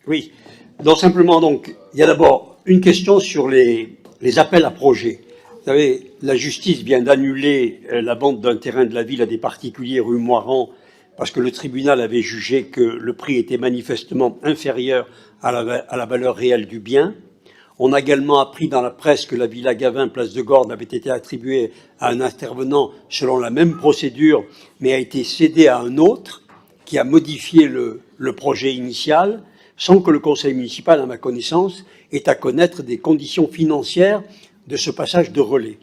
Oui. Donc simplement, donc, il y a d'abord une question sur les appels à projets. Vous savez, la justice vient d'annuler la vente d'un terrain de la ville à des particuliers rue Moirand parce que le tribunal avait jugé que le prix était manifestement inférieur à la valeur réelle du bien. On a également appris dans la presse que la Villa Gavin, place de Gordes, avait été attribuée à un intervenant selon la même procédure, mais a été cédée à un autre qui a modifié le projet initial, sans que le conseil municipal, à ma connaissance, ait à connaître des conditions financières de ce passage de relais.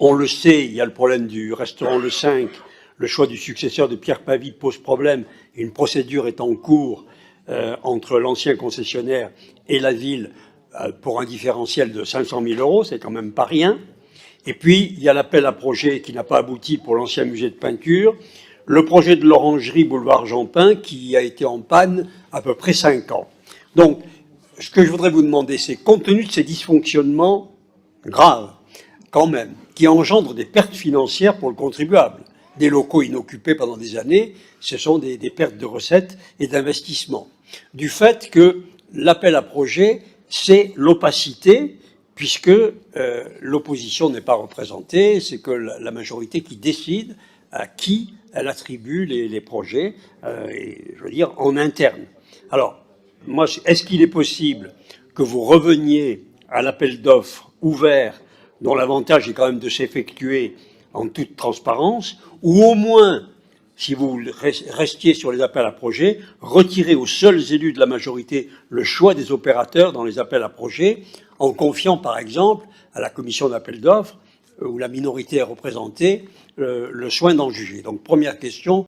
On le sait, il y a le problème du restaurant Le 5, le choix du successeur de Pierre Pavie pose problème, et une procédure est en cours entre l'ancien concessionnaire et la ville pour un différentiel de 500 000 €, c'est quand même pas rien. Et puis, il y a l'appel à projet qui n'a pas abouti pour l'ancien musée de peinture, le projet de l'orangerie boulevard Jean-Pin qui a été en panne à peu près 5 ans. Donc, ce que je voudrais vous demander, c'est, compte tenu de ces dysfonctionnements graves, quand même, qui engendrent des pertes financières pour le contribuable, des locaux inoccupés pendant des années, ce sont des pertes de recettes et d'investissements, du fait que l'appel à projet, c'est l'opacité, puisque l'opposition n'est pas représentée, c'est que la majorité qui décide à qui elle attribue les projets, et, je veux dire, en interne. Alors, moi, est-ce qu'il est possible que vous reveniez à l'appel d'offres ouvert, dont l'avantage est quand même de s'effectuer en toute transparence, ou au moins, si vous restiez sur les appels à projets, retirez aux seuls élus de la majorité le choix des opérateurs dans les appels à projets, en confiant par exemple à la commission d'appel d'offres, où la minorité est représentée, le soin d'en juger. Donc première question,